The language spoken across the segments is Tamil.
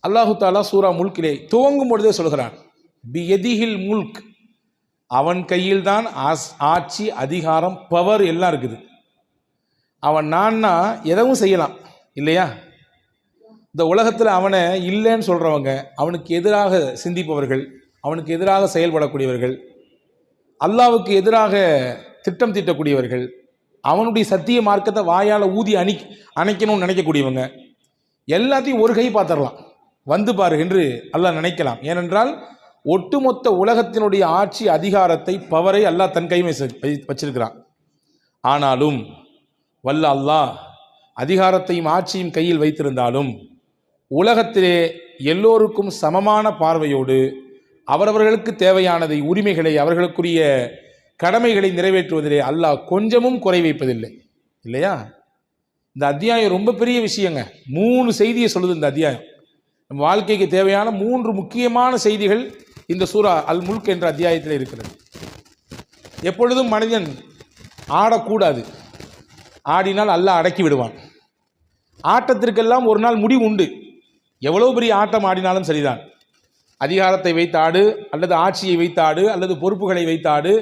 அல்லாஹு தாலா சூரா முல்கிலே துவங்கும் பொழுதே சொல்கிறான், பியதிஹில் முல்க், அவன் கையில் தான் ஆட்சி, அதிகாரம், பவர் எல்லாம் இருக்குது. அவன் நான்னா எதவும் செய்யலாம் இல்லையா? இந்த உலகத்தில் அவனை இல்லைன்னு சொல்கிறவங்க, அவனுக்கு எதிராக சிந்திப்பவர்கள், அவனுக்கு எதிராக செயல்படக்கூடியவர்கள், அல்லாவுக்கு எதிராக திட்டம் தீட்டக்கூடியவர்கள், அவனுடைய சத்திய மார்க்கத்தை வாயால் ஊதி அணைக்கணும்னு நினைக்கக்கூடியவங்க எல்லாத்தையும் ஒரு கை பார்த்துடலாம், வந்து பாரு என்று அல்லாஹ் நினைக்கலாம். ஏனென்றால் ஒட்டுமொத்த உலகத்தினுடைய ஆட்சி, அதிகாரத்தை, பவரை அல்லாஹ் தன் கைமை வச்சிருக்கிறான். ஆனாலும் வல்ல அல்லாஹ் அதிகாரத்தையும் ஆட்சியும் கையில் வைத்திருந்தாலும் உலகத்திலே எல்லோருக்கும் சமமான பார்வையோடு அவரவர்களுக்கு தேவையானதை, உரிமைகளை, அவர்களுக்குரிய கடமைகளை நிறைவேற்றுவதிலே அல்லாஹ் கொஞ்சமும் குறை வைப்பதில்லை இல்லையா? இந்த அத்தியாயம் ரொம்ப பெரிய விஷயங்க. 3 செய்தியை சொல்லுது இந்த அத்தியாயம். நம்ம வாழ்க்கைக்கு தேவையான 3 முக்கியமான செய்திகள் இந்த சூரா அல் முல்க் என்ற அத்தியாயத்தில் இருக்கிறது. எப்பொழுதும் மனிதன் ஆடக்கூடாது, ஆடினால் அல்லாஹ் அடக்கி விடுவான். ஆட்டத்திற்கெல்லாம் ஒரு நாள் முடிவு உண்டு. எவ்வளோ பெரிய ஆட்டம் ஆடினாலும் சரிதான். அதிகாரத்தை வைத்தாடு, அல்லது ஆட்சியை வைத்தாடு, அல்லது பொறுப்புகளை வைத்தாடு,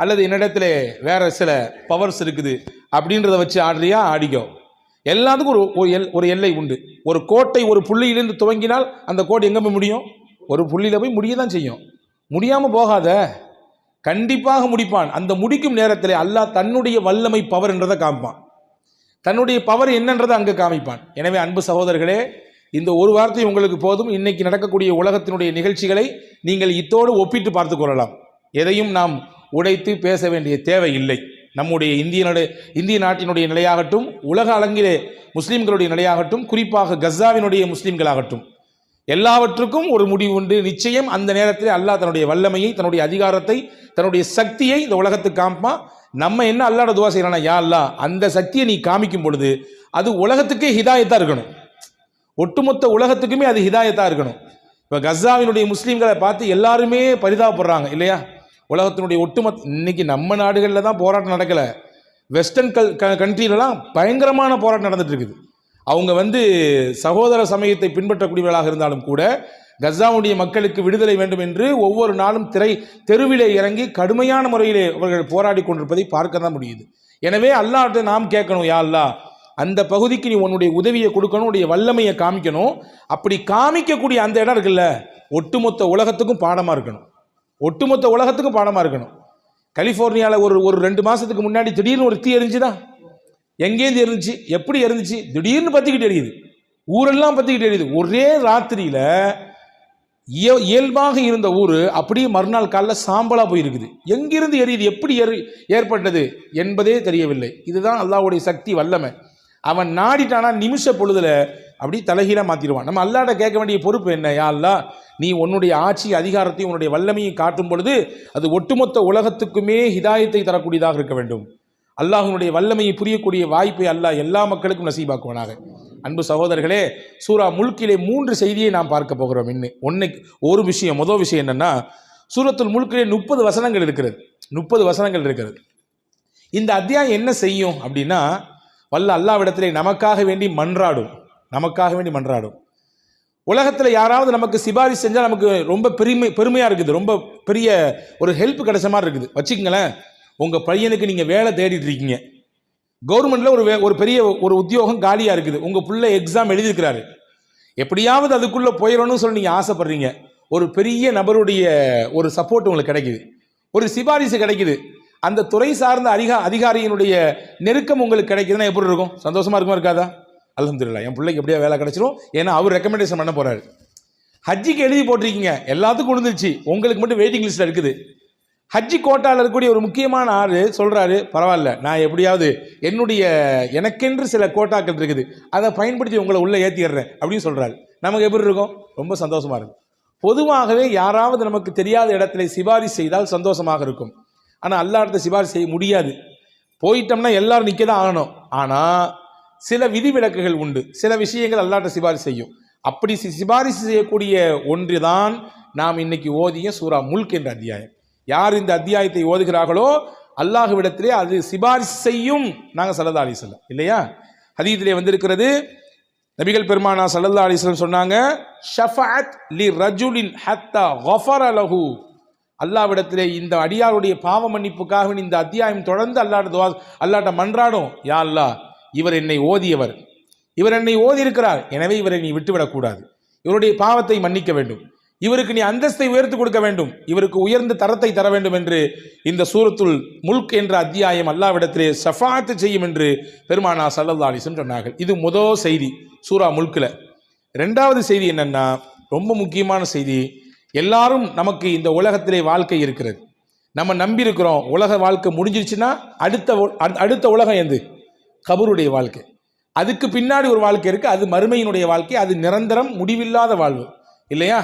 அல்லது என்னிடத்துல வேற சில பவர்ஸ் இருக்குது அப்படின்றத வச்சு ஆடுறியா, ஆடிக்கோ. எல்லாத்துக்கும் ஒரு எல்லை உண்டு. ஒரு கோட்டை ஒரு புள்ளியிலிருந்து துவங்கினால் அந்த கோட்டை எங்கே போய் முடியும்? ஒரு புள்ளியில் போய் முடிய தான் செய்யும். முடியாமல் போகாத, கண்டிப்பாக முடிப்பான். அந்த முடிக்கும் நேரத்தில் அல்லாஹ் தன்னுடைய வல்லமை, பவர் என்றதை காமிப்பான். தன்னுடைய பவர் என்னன்றதை அங்கே காமிப்பான். எனவே அன்பு சகோதரர்களே, இந்த ஒரு வார்த்தை உங்களுக்கு போதும். இன்னைக்கு நடக்கக்கூடிய உலகத்தினுடைய நிகழ்ச்சிகளை நீங்கள் இத்தோடு ஒப்பிட்டு பார்த்து கொள்ளலாம். எதையும் நாம் உடைத்து பேச வேண்டிய தேவை இல்லை. நம்முடைய இந்திய நாட்டினுடைய நிலையாகட்டும், உலக அளங்கிலே முஸ்லீம்களுடைய நிலையாகட்டும், குறிப்பாக கஸ்ஸாவினுடைய முஸ்லீம்களாகட்டும், எல்லாவற்றுக்கும் ஒரு முடிவு உண்டு. நிச்சயம் அந்த நேரத்தில் அல்லாஹ் தன்னுடைய வல்லமையை, தன்னுடைய அதிகாரத்தை, தன்னுடைய சக்தியை இந்த உலகத்துக்கு காமிப்பான். நம்ம என்ன அல்லாஹ்ட துவா செய்யறானா, யா அல்லாஹ் அந்த சக்தியை நீ காமிக்கும் பொழுது அது உலகத்துக்கே ஹிதாயத்தா இருக்கணும். ஒட்டுமொத்த உலகத்துக்குமே அது ஹிதாயத்தா இருக்கணும். இப்போ கஸ்ஸாவினுடைய முஸ்லீம்களை பார்த்து எல்லாருமே பரிதாபப்படுறாங்க இல்லையா? உலகத்தினுடைய ஒட்டுமொத்த, இன்னைக்கு நம்ம நாடுகளில் தான் போராட்டம் நடக்கலை, வெஸ்டர்ன் கண்ட்ரிலலாம் பயங்கரமான போராட்டம் நடந்துட்டு இருக்குது. அவங்க சகோதர சமயத்தை பின்பற்றக்கூடியவர்களாக இருந்தாலும் கூட கஸ்ஸாவுடைய மக்களுக்கு விடுதலை வேண்டும் என்று ஒவ்வொரு நாளும் தெருவிலே இறங்கி கடுமையான முறையிலே அவர்கள் போராடி கொண்டிருப்பதை பார்க்க தான் முடியுது. எனவே அல்லாஹ்ட்ட நாம் கேட்கணும், யா அல்லாஹ் அந்த பகுதிக்கு நீ உன்னுடைய உதவியை கொடுக்கணும், உன்னுடைய வல்லமையை காமிக்கணும். அப்படி காமிக்கக்கூடிய அந்த இடம் இருக்குல்ல, ஒட்டுமொத்த உலகத்துக்கும் பாடமாக இருக்கணும். ஒட்டுமொத்த உலகத்துக்கும் பாடமாக இருக்கணும். கலிஃபோர்னியாவில் ஒரு 2 மாதத்துக்கு முன்னாடி திடீர்னு ஒரு தீ எரிஞ்சுதான். எங்கேருந்து எரிஞ்சிச்சு, எப்படி எரிஞ்சிச்சு? திடீர்னு பற்றிக்கிட்டு எரியுது, ஊரெல்லாம் பற்றிக்கிட்டு எரியுது. ஒரே ராத்திரியில் இயல்பாக இருந்த ஊர் அப்படியே மறுநாள் காலைல சாம்பலாக போயிருக்குது. எங்கிருந்து எரியுது, எப்படி ஏற்பட்டது என்பதே தெரியவில்லை. இதுதான் அல்லாஹ்வுடைய சக்தி, வல்லமை. அவன் நாடிட்டானா நிமிஷ பொழுதுல அப்படி தலைகீழாக மாற்றிடுவான். நம்ம அல்லாஹ்ட்ட கேட்க வேண்டிய பொறுப்பு என்ன? யா அல்லாஹ் நீ உன்னுடைய ஆட்சி, அதிகாரத்தையும் உன்னுடைய வல்லமையை காட்டும் பொழுது அது ஒட்டுமொத்த உலகத்துக்குமே ஹிதாயத்தை தரக்கூடியதாக இருக்க வேண்டும். அல்லாஹ்வுடைய வல்லமையை புரியக்கூடிய வாய்ப்பை அல்லாஹ் எல்லா மக்களுக்கும் நசீபாக்குவனாக. அன்பு சகோதரர்களே, சூரா முல்கிலே 3 செய்தியை நாம் பார்க்க போகிறோம். ஒரு விஷயம், முதல் விஷயம் என்னன்னா, சூரத்துல் முல்கிலே 30 வசனங்கள் இருக்கிறது. 30 வசனங்கள் இருக்கிறது. இந்த அத்தியாயம் என்ன செய்யும் அப்படின்னா, வல்ல அல்லாஹ்விடத்திலே நமக்காக வேண்டி மன்றாடும். உலகத்தில் யாராவது நமக்கு சிபாரிசு செஞ்சால் நமக்கு ரொம்ப பெருமையாக இருக்குது, ரொம்ப பெரிய ஒரு ஹெல்ப் கிடைச்ச மாதிரி இருக்குது. வச்சுக்கங்களேன், உங்கள் பையனுக்கு நீங்கள் வேலை தேடிட்டு இருக்கீங்க, கவர்மெண்ட்டில் ஒரு பெரிய ஒரு உத்தியோகம் காலியாக இருக்குது, உங்கள் பிள்ளை எக்ஸாம் எழுதியிருக்கிறாரு, எப்படியாவது அதுக்குள்ளே போயிடணும்னு சொல்லி நீங்கள் ஆசைப்படுறீங்க. ஒரு பெரிய நபருடைய ஒரு சப்போர்ட் உங்களுக்கு கிடைக்குது, ஒரு சிபாரிசு கிடைக்குது, அந்த துறை சார்ந்த அதிகாரியினுடைய நெருக்கம் உங்களுக்கு கிடைக்குதுன்னா எப்படி இருக்கும்? சந்தோஷமாக இருக்குமா, இருக்காதா? அல்ஹம்துலில்லாஹ், என் பிள்ளைக்கு எப்படியா வேலை கிடைச்சிரும், ஏன்னா அவர் ரெக்கமெண்டேஷன் பண்ண போகிறாரு. ஹஜ்ஜிக்கு எழுதி போட்டிருக்கீங்க, எல்லாத்துக்கும் விழுந்துருச்சு, உங்களுக்கு மட்டும் வெயிட்டிங் லிஸ்ட்டில் இருக்குது. ஹஜ்ஜி கோட்டாவில் இருக்கக்கூடிய ஒரு முக்கியமான ஆள் சொல்கிறாரு, பரவாயில்ல, நான் எப்படியாவது எனக்கென்று சில கோட்டாக்கள் இருக்குது, அதை பயன்படுத்தி உங்களை உள்ளே ஏற்றிடுறேன் அப்படின்னு சொல்கிறாரு. நமக்கு எப்படி இருக்கும்? ரொம்ப சந்தோஷமாக இருக்கும். பொதுவாகவே யாராவது நமக்கு தெரியாத இடத்துல சிபாரிசு செய்தால் சந்தோஷமாக இருக்கும். ஆனால் அல்லாஹ்ட்ட சிபாரிசு செய்ய முடியாது. போயிட்டோம்னா எல்லாரும் நிற்க தான் ஆகணும். ஆனால் சில விதிவிலக்குகள் உண்டு, சில விஷயங்கள் அல்லாஹ்ட்ட சிபாரிசு செய்யும். அப்படி சிபாரிசு செய்யக்கூடிய ஒன்று தான் நாம் இன்னைக்கு ஓதிய சூரா முல்க் என்ற அத்தியாயம். யார் இந்த அத்தியாயத்தை ஓதுகிறார்களோ அல்லாஹ்விடத்திலே அது சிபாரிசு செய்யும். நாங்கள் ஸல்லல்லாஹு அலைஹி வஸல்லம் இல்லையா, ஹதீஸிலே வந்திருக்கிறது, நபிகள் பெருமானா ஸல்லல்லாஹு அலைஹி வஸல்லம் சொன்னாங்க, ஷஃபஅத் லி ரஜுலின் ஹத்தா கஃபர லஹு. அல்லாஹ்விடத்திலே இந்த அடியாருடைய பாவ மன்னிப்புக்காக இந்த அத்தியாயம் தொடர்ந்து அல்லாஹ்ட்ட மன்றாடும், யா அல்லாஹ், இவர் என்னை ஓதியவர், இவர் என்னை ஓதி இருக்கிறார், எனவே இவரை நீ விட்டுவிடக்கூடாது, இவருடைய பாவத்தை மன்னிக்க வேண்டும், இவருக்கு நீ அந்தஸ்தை உயர்த்தி கொடுக்க வேண்டும், இவருக்கு உயர்ந்த தரத்தை தர வேண்டும் என்று இந்த சூரத்துல் முல்க் என்ற அத்தியாயம் அல்லாஹ்விடத்திலே ஷஃபாஅத் செய்யும் என்று பெருமானா ஸல்லல்லாஹு அலைஹி வஸல்லம் சொன்னார்கள். இது முதல் செய்தி சூரா முல்கில். ரெண்டாவது செய்தி என்னன்னா, ரொம்ப முக்கியமான செய்தி. எல்லாரும் நமக்கு இந்த உலகத்திலே வாழ்க்கை இருக்கிறது, நம்ம நம்பி இருக்கிறோம். உலக வாழ்க்கை முடிஞ்சிருச்சுன்னா அடுத்த உலகம் எது? கபருடைய வாழ்க்கை. அதுக்கு பின்னாடி ஒரு வாழ்க்கை இருக்கு, அது மறுமையினுடைய வாழ்க்கை, அது நிரந்தரம் முடிவில்லாத வாழ்வு இல்லையா?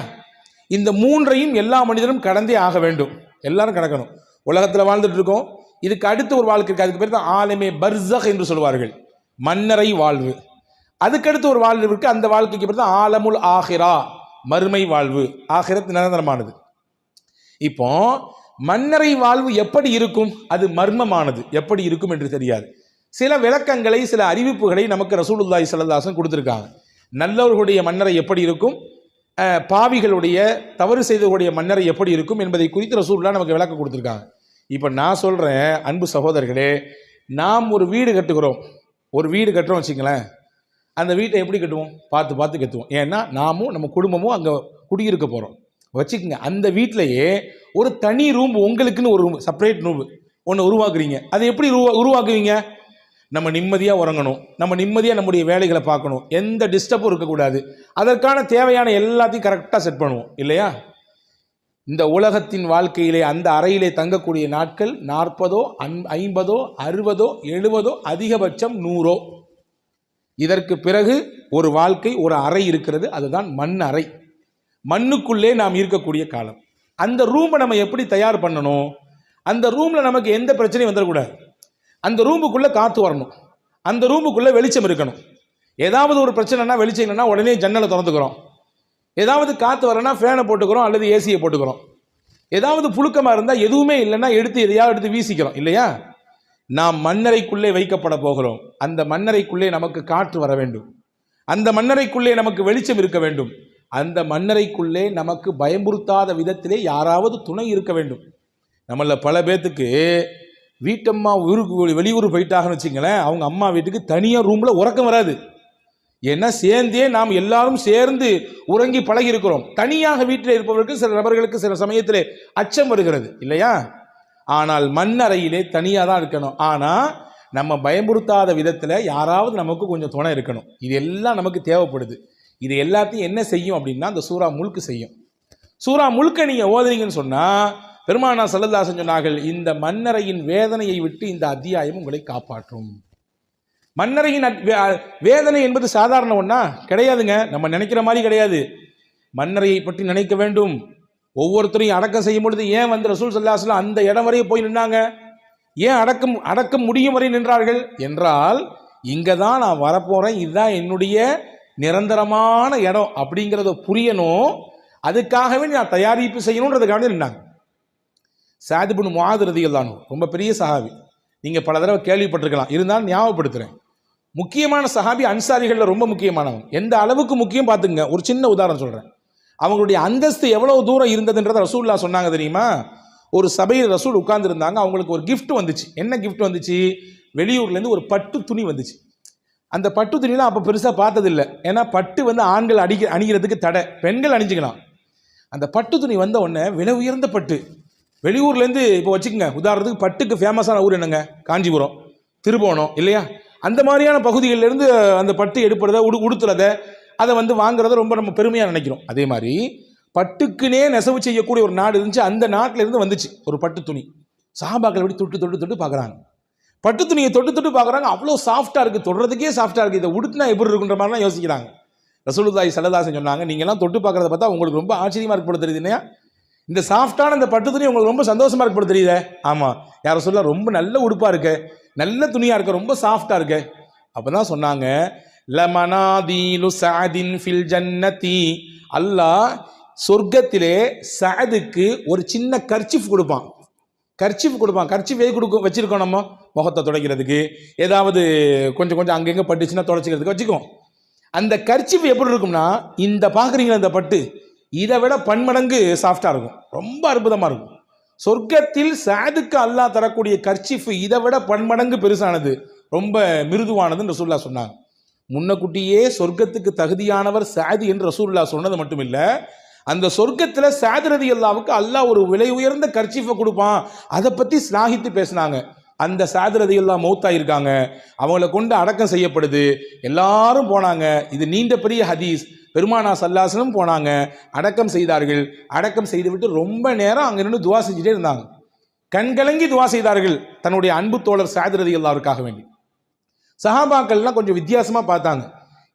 இந்த மூன்றையும் எல்லா மனிதனும் கடந்தே ஆக வேண்டும், எல்லாரும் கடக்கணும். உலகத்தில் வாழ்ந்துட்டு இருக்கோம், இதுக்கு அடுத்து ஒரு வாழ்க்கை இருக்கு, அதுக்கு பேர் தான் ஆலமே பர்ஸக் என்று சொல்வார்கள், மன்னரை வாழ்வு. அதுக்கடுத்து ஒரு வாழ்வு இருக்கு, அந்த வாழ்க்கைக்கு பேர் தான் ஆலமுல் ஆஹிரா, மறுமை வாழ்வு. ஆகிரத் நிரந்தரமானது. இப்போ மன்னரை வாழ்வு எப்படி இருக்கும்? அது மர்மமானது, எப்படி இருக்கும் என்று தெரியாது. சில விளக்கங்களை, சில அறிவிப்புகளை நமக்கு ரசூலுல்லாஹி ஸல்லல்லாஹு அலைஹி வஸல்லம் கொடுத்துருக்காங்க. நல்லவர்களுடைய மன்னரை எப்படி இருக்கும், பாவிகளுடைய தவறு செய்தவர்களுடைய மன்னரை எப்படி இருக்கும் என்பதை குறித்து ரசூலுல்லாஹ் நமக்கு விளக்கம் கொடுத்துருக்காங்க. இப்போ நான் சொல்கிறேன், அன்பு சகோதரர்களே, நாம் ஒரு வீடு கட்டுகிறோம், ஒரு வீடு கட்டுறோம் வச்சுங்களேன். அந்த வீட்டை எப்படி கட்டுவோம்? பார்த்து பார்த்து கட்டுவோம். ஏன்னா நாமும் நம்ம குடும்பமும் அங்கே குடியிருக்க போகிறோம் வச்சுக்கோங்க. அந்த வீட்டிலையே ஒரு தனி ரூம், உங்களுக்குன்னு ஒரு ரூம், செப்பரேட் ரூம் ஒன்று உருவாக்குறீங்க. அதை எப்படி உருவாக்குவீங்க? நம்ம நிம்மதியாக உறங்கணும், நம்ம நிம்மதியாக நம்முடைய வேலைகளை பார்க்கணும், எந்த டிஸ்டர்பும் இருக்கக்கூடாது, அதற்கான தேவையான எல்லாத்தையும் கரெக்டாக செட் பண்ணுவோம் இல்லையா? இந்த உலகத்தின் வாழ்க்கையிலே அந்த அறையிலே தங்கக்கூடிய நாட்கள் 40, 50, 60, 70, அதிகபட்சம் 100. இதற்கு பிறகு ஒரு வாழ்க்கை, ஒரு அறை இருக்கிறது, அதுதான் மண் அறை. மண்ணுக்குள்ளே நாம் இருக்கக்கூடிய காலம். அந்த ரூமை நம்ம எப்படி தயார் பண்ணணும்? அந்த ரூமில் நமக்கு எந்த பிரச்சனையும் வந்துடக்கூடாது. அந்த ரூமுக்குள்ளே காற்று வரணும், அந்த ரூமுக்குள்ளே வெளிச்சம் இருக்கணும். ஏதாவது ஒரு பிரச்சனைனா, வெளிச்சம் இல்லைன்னா உடனே ஜன்னலை திறந்துக்கிறோம், ஏதாவது காற்று வரனா ஃபேனை போட்டுக்கிறோம் அல்லது ஏசியை போட்டுக்கிறோம், ஏதாவது புழுக்கமாக இருந்தால் எதுவுமே இல்லைன்னா எதையாவது எடுத்து வீசிக்கிறோம் இல்லையா? நாம் மண்ணறைக்குள்ளே வைக்கப்பட போகிறோம். அந்த மண்ணறைக்குள்ளே நமக்கு காற்று வர வேண்டும், அந்த மண்ணறைக்குள்ளே நமக்கு வெளிச்சம் இருக்க வேண்டும், அந்த மண்ணறைக்குள்ளே நமக்கு பயமுறுத்தாத விதத்திலே யாராவது துணை இருக்க வேண்டும். நம்மள பல பேர்த்துக்கு வீட்டம்மா ஊருக்கு வெளியூர் போயிட்டாங்கன்னு வச்சுங்களேன், அவங்க அம்மா வீட்டுக்கு தனியாக ரூமில் உறக்கம் வராது. ஏன்னா சேர்ந்தே நாம் எல்லாரும் சேர்ந்து உறங்கி பழகி இருக்கிறோம். தனியாக வீட்டில் இருப்பவர்களுக்கு, சில நபர்களுக்கு சில சமயத்திலே அச்சம் வருகிறது இல்லையா? ஆனால் மண்ணறையிலே தனியாக தான் இருக்கணும். ஆனால் நம்ம பயமுறுத்தாத விதத்தில் யாராவது நமக்கு கொஞ்சம் துணை இருக்கணும். இது எல்லாம் நமக்கு தேவைப்படுது. இது எல்லாத்தையும் என்ன செய்யும் அப்படின்னா, அந்த சூரா முல்க் செய்யும். சூரா முல்கை நீங்கள் ஓதுனீங்கன்னு சொன்னால், பெருமானா ஸல்லல்லாஹு அலைஹி வஸல்லம் சொன்னார்கள், இந்த மண்ணறையின் வேதனையை விட்டு இந்த அத்தியாயம் உங்களை காப்பாற்றும். மண்ணறையின் வேதனை என்பது சாதாரண ஒன்றா கிடையாதுங்க, நம்ம நினைக்கிற மாதிரி கிடையாது. மண்ணறையை பற்றி நினைக்க வேண்டும். ஒவ்வொருத்தரையும் அடக்கம் செய்யும் பொழுது ஏன் ரசூல் ஸல்லல்லாஹு அலைஹி வஸல்லம் அந்த இடம் வரையே போய் நின்னாங்க? ஏன் அடக்கம் முடியும் வரை நின்றார்கள் என்றால், இங்கே தான் நான் வரப்போகிறேன், இதுதான் என்னுடைய நிரந்தரமான இடம் அப்படிங்கிறத புரியணும், அதுக்காகவே நான் தயாரிப்பு செய்யணுன்றதுக்காக நின்னாங்க. ஸஅத் இப்னு முஆத் ரலியல்லாஹு அன்ஹு ரொம்ப பெரிய சஹாபி, நீங்கள் பல தடவை கேள்விப்பட்டிருக்கலாம், இருந்தாலும் ஞாபகப்படுத்துகிறேன். முக்கியமான சஹாபி, அன்சாரிகளில் ரொம்ப முக்கியமானவங்க. எந்த அளவுக்கு முக்கியம் பார்த்துங்க. ஒரு சின்ன உதாரணம் சொல்கிறேன். அவங்களுடைய அந்தஸ்து எவ்வளவு தூரம் இருந்ததுன்றதை ரசூலுல்லாஹ் சொன்னாங்க தெரியுமா? ஒரு சபையில் ரசூல் உட்கார்ந்துருந்தாங்க, அவங்களுக்கு ஒரு கிஃப்ட் வந்துச்சு. என்ன கிஃப்ட் வந்துச்சு? வெளியூர்லேருந்து ஒரு பட்டு துணி வந்துச்சு. அந்த பட்டு துணிலாம் அப்போ பெருசாக பார்த்ததில்லை, ஏன்னா பட்டு ஆண்கள் அணிகிறதுக்கு தடை, பெண்கள் அணிஞ்சிக்கலாம். அந்த பட்டு துணி வந்த உடனே விலை உயர்ந்த பட்டு, வெளியூர்லேருந்து இப்போ வச்சுக்கோங்க, உதாரணத்துக்கு பட்டுக்கு ஃபேமஸான ஊர் என்னங்க? காஞ்சிபுரம், திருபுவனம் இல்லையா? அந்த மாதிரியான பகுதிகளிலிருந்து அந்த பட்டு எடுப்புறத, உடுத்துறத, அதை வாங்குறத ரொம்ப நம்ம பெருமையாக நினைக்கிறோம். அதே மாதிரி பட்டுக்குனே நெசவு செய்யக்கூடிய ஒரு நாடு இருந்துச்சு, அந்த நாட்டிலேருந்து வந்துச்சு ஒரு பட்டு துணி. சஹாபாக்கள் எப்படி தொட்டு தொட்டு தொட்டு பார்க்குறாங்க, பட்டு துணியை தொட்டு தொட்டு பார்க்குறாங்க, அவ்வளோ சாஃப்டாக இருக்குது, தொடுறதுக்கே சாஃப்டாக இருக்குது, இதை உடுத்தினா எப்படி இருக்குன்ற மாதிரிலாம் யோசிக்கிறாங்க. ரசூலுல்லாஹி ஸல்லல்லாஹு அலைஹி வஸல்லம் சொன்னாங்க, நீங்கள்லாம் தொட்டு பார்க்குறத பார்த்தா உங்களுக்கு ரொம்ப ஆச்சரியமாக இருக்கு தெரியுது இல்லையா? இந்த சாஃப்டான இந்த பட்டு துணி உங்களுக்கு ரொம்ப சந்தோஷமாக இருக்கு தெரியுதே? ஆமாம், யாரை சொல்ல, ரொம்ப நல்ல உடுப்பாக இருக்கு, நல்ல துணியாக இருக்க, ரொம்ப சாஃப்டாக இருக்கு. அப்போ தான் சொன்னாங்க, லமனாதீலு ஸஅதின் ஃபில் ஜன்னதி, அல்லாஹ் சொர்க்கத்திலே ஸஅதுக்கு ஒரு சின்ன கர்ச்சிஃப் கொடுப்பான். கர்ச்சிஃப் வச்சிருக்கோம் நம்ம முகத்தை துடைக்கிறதுக்கு, ஏதாவது கொஞ்சம் அங்கங்கே பட்டுச்சுன்னா துடைச்சிக்கிறதுக்கு வச்சுக்கோம். அந்த கர்ச்சிஃப் எப்படி இருக்கும்னா, இந்த பார்க்குறீங்களா இந்த பட்டு, இதை விட பன்மடங்கு சாஃப்டாக இருக்கும், ரொம்ப அற்புதமாக இருக்கும். சொர்க்கத்தில் சாதுக்கு அல்லாஹ் தரக்கூடிய கர்ச்சிஃப் இதை விட பன்மடங்கு பெருசானது, ரொம்ப மிருதுவானதுன்னு ரசூலுல்லாஹ் சொன்னாங்க. முன்னக்குட்டியே சொர்க்கத்துக்கு தகுதியானவர் சாது என்று ரசூலுல்லாஹ் சொன்னது மட்டும் இல்லை, அந்த சொர்க்கத்தில் சாது ரலியல்லாஹுவுக்கு அல்லாஹ் ஒரு விலை உயர்ந்த கர்ச்சிஃபை கொடுப்பான், அதை பற்றி ஸ்லாகித்து பேசினாங்க. அந்த சாது ரலியல்லாஹு மௌத்தாயிருக்காங்க, அவங்கள கொண்டு அடக்கம் செய்யப்படுது, எல்லாரும் போனாங்க. இது நீண்ட பெரிய ஹதீஸ். பெருமானா ஸல்லல்லாஹு அலைஹி வஸல்லம் போனாங்க, அடக்கம் செய்தார்கள். அடக்கம் செய்துவிட்டு ரொம்ப நேரம் அங்கே நின்று துவா செஞ்சுட்டே இருந்தாங்க. கண்கலங்கி துவா செய்தார்கள் தன்னுடைய அன்பு தோழர் சாது ரலியல்லாஹுவுக்காக வேண்டி. சஹாபாக்கள்லாம் கொஞ்சம் வித்தியாசமாக பார்த்தாங்க.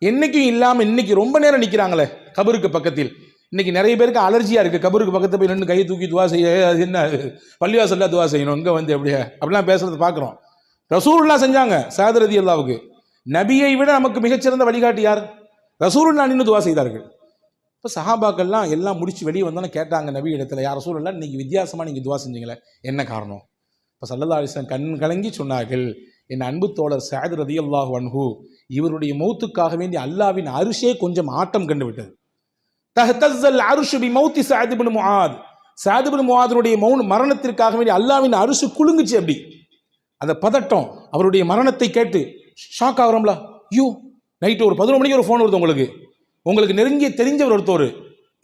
என்னைக்கும் இல்லாமல் இன்னைக்கு ரொம்ப நேரம் நிற்கிறாங்களே கபருக்கு பக்கத்தில். இன்னைக்கு நிறைய பேருக்கு அலர்ஜியாக இருக்குது, கபருக்கு பக்கத்தில் போய் நின்று கையை தூக்கி துவா செய்ய, அது என்ன பள்ளிவாசல்ல துவா செய்யணும், இங்கே வந்து எப்படியா அப்படிலாம் பேசுறது பார்க்குறோம். ரசூலுல்லாஹ் செஞ்சாங்க சாது ரலியல்லாஹுவுக்கு. நபியை விட நமக்கு மிகச்சிறந்த வழிகாட்டி யார்? ரசூலுல்லாஹ் நின்று துவா செய்தார்கள். இப்போ சஹாபாக்கள்லாம் எல்லாம் முடிச்சு வெளியே வந்தோன்னு கேட்டாங்க நபி இடத்துல, யார் ரசூலுல்லாஹ் இன்னைக்கு வித்தியாசமாக நீங்கள் துவா செஞ்சீங்களே, என்ன காரணம்? இப்போ ஸல்லல்லாஹு அலைஹி வஸல்லம் கண் கலங்கி சொன்னார்கள், என் அன்பு தோழர் சாது ரலியல்லாஹு அன்ஹு இவருடைய மௌத்துக்காக வேண்டி அல்லாஹ்வின் அரிஷே கொஞ்சம் ஆட்டம் கண்டு விட்டது. தஹ்தஸ்ஸல் அர்ஷு பி மௌத்தி சஅத் இப்னு முஆத், சஅத் இப்னு முஆதுடைய மரணத்திற்காக வேண்டி அல்லாஹ்வின் அரிஷு குலுங்குச்சு. அப்படி அந்த பதட்டம், அவருடைய மரணத்தை கேட்டு ஷாக் ஆகிறோம்ல. ஐயோ, நைட்டு ஒரு 11 மணிக்கு ஒரு ஃபோன் வருது உங்களுக்கு, உங்களுக்கு நெருங்கிய தெரிஞ்சவர் ஒருத்தர்,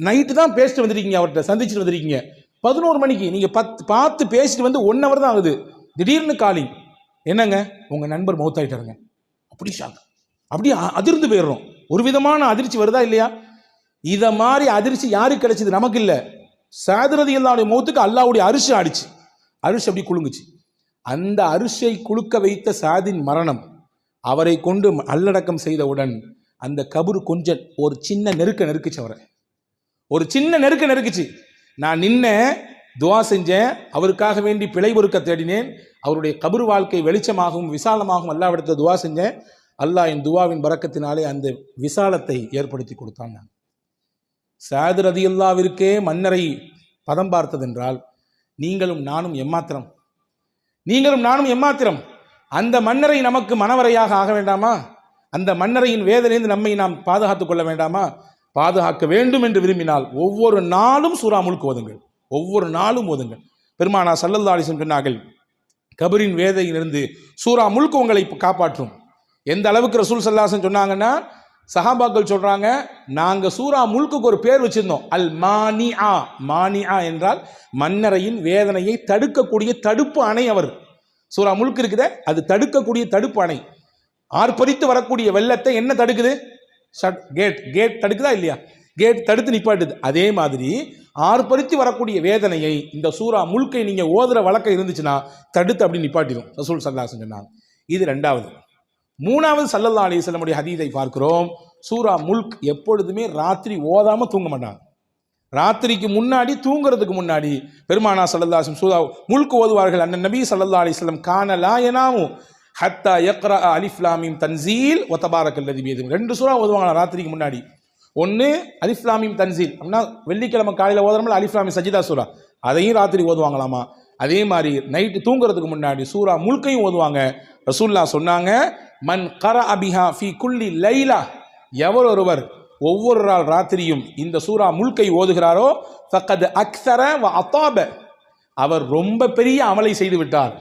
நைட்டு தான் பேசிட்டு வந்திருக்கீங்க, அவர்கிட்ட சந்திச்சுட்டு வந்திருக்கீங்க, 11 மணிக்கு நீங்கள் பார்த்து பேசிட்டு வந்து 1 hour தான் ஆகுது, திடீர்னு காலிங், என்னங்க உங்கள் நண்பர் மௌத்தாயிட்டாருங்க. அப்படி ஷாக், அப்படி அதிர்ந்து போயிடுறோம். ஒரு விதமான அதிர்ச்சி வருதா இல்லையா? இதை மாதிரி அதிர்ச்சி யாருக்கு கிடைச்சது? நமக்கு இல்லை. சாது ரலியல்லாஹுடைய மௌத்துக்கு அல்லாஹ்வுடைய அரிசி ஆடிச்சு, அரிசி அப்படி குலுங்குச்சு. அந்த அரிசியை குலுக்க வைத்த சாதின் மரணம், அவரை கொண்டு நல்லடக்கம் செய்தவுடன் அந்த கபரு கொஞ்சம் ஒரு சின்ன நெருக்குச்சு, அவரை ஒரு சின்ன நெருக்குச்சு. நான் நின்ன துவா செஞ்சேன், அவருக்காக வேண்டி பிழை பொறுக்க தேடினேன், அவருடைய கபரு வாழ்க்கை வெளிச்சமாகவும் விசாலமாகவும் அல்லாஹ்விடத்தில் துவா செஞ்சேன். அல்லாஹ் என் துவாவின் பரக்கத்தினாலே அந்த விசாலத்தை ஏற்படுத்தி கொடுத்தான். நான் சாது ரலியல்லாஹுவிற்கே மன்னரை பதம் பார்த்ததென்றால் நீங்களும் நானும் எம்மாத்திரம், நீங்களும் நானும் எம்மாத்திரம். அந்த மன்னரை நமக்கு மனவரையாக ஆக வேண்டாமா? அந்த மன்னரையின் வேதனையிலிருந்து நம்மை நாம் பாதுகாத்துக் கொள்ள வேண்டாமா? பாதுகாக்க வேண்டும் என்று விரும்பினால் ஒவ்வொரு நாளும் சூரா முல்க் ஓதுங்கள், ஒவ்வொரு நாளும் ஓதுங்கள். பெருமானா ஸல்லல்லாஹு அலைஹி வஸல்லம் சொன்னார்கள், கபரின் வேதனையிலிருந்து சூரா முல்க் உங்களை காப்பாற்றும். எந்த அளவுக்கு ரசூல் ஸல்லல்லாஹு அலைஹி வஸல்லம் சொன்னாங்கன்னா, சஹாபாக்கள் சொல்றாங்க, நாங்க சூரா முல்குக்கு ஒரு பேர் வச்சிருந்தோம், அல் மானிஆ. மானிஆ என்றால் மன்னரையின் வேதனையை தடுக்கக்கூடிய தடுப்பு அணை. அவர் சூரா முல்க் இருக்குதே, அது தடுக்கக்கூடிய தடுப்பு அணை. ஆர்ப்பரித்து வரக்கூடிய வெள்ளத்தை என்ன தடுக்குது? கேட் தடுக்குதா இல்லையா? கேட் தடுத்து நிப்பாட்டுது. அதே மாதிரி ஆர்ப்பரித்து வரக்கூடிய வேதனையை இந்த சூரா முல்கை நீங்க ஓதுற வழக்கம் இருந்துச்சுன்னா தடுத்து அப்படி நிப்பாட்டிடும் ரசூல் ஸல்லல்லாஹு அலைஹி வஸல்லம் சொன்னாங்க. இது ரெண்டாவது. மூணாவது ஸல்லல்லாஹு அலைஹி வஸல்லம் ஹதீஸை பார்க்கிறோம். சூரா முல்க் எப்பொழுதுமே ராத்திரி ஓதாம தூங்க மாட்டாங்க. ராத்திரிக்கு முன்னாடி, தூங்குறதுக்கு முன்னாடி பெருமானா ஸல்லல்லாஹு அலைஹி வஸல்லம் சூரா முல்க் ஓதுவார்கள். அண்ணன் நபி ஸல்லல்லாஹு அலைஹி வஸல்லம் கான லா யனாமு ஹத்தா யக்ரா அலிஃப் லாம் மீம் தன்சீல் வ தபாரக்கல்லதி பியதிஹி. 2 சூரா ஓதுவாங்க ராத்திரிக்கு முன்னாடி. ஒன்று அலிஃப் லாம் மீம் தன்சீல், அப்படின்னா வெள்ளிக்கிழமை காலையில் ஓதுறோம்ல அலிஃப் லாம் மீம் சஜிதா சூரா, அதையும் ராத்திரி ஓதுவாங்களாமா. அதே மாதிரி நைட்டு தூங்குறதுக்கு முன்னாடி சூரா முல்கையும் ஓதுவாங்க. ரசூலுல்லாஹ் சொன்னாங்க, மன் கரஅ பிஹா ஃபீ குல்லி லைலா, எவர் ஒருவர் ஒவ்வொரு நாள் ராத்திரியும் இந்த சூரா முல்கை ஓதுகிறாரோ ஃபக்கத் அக்ஸர வ அதாப, அவர் ரொம்ப பெரிய அமலை செய்து விட்டார்.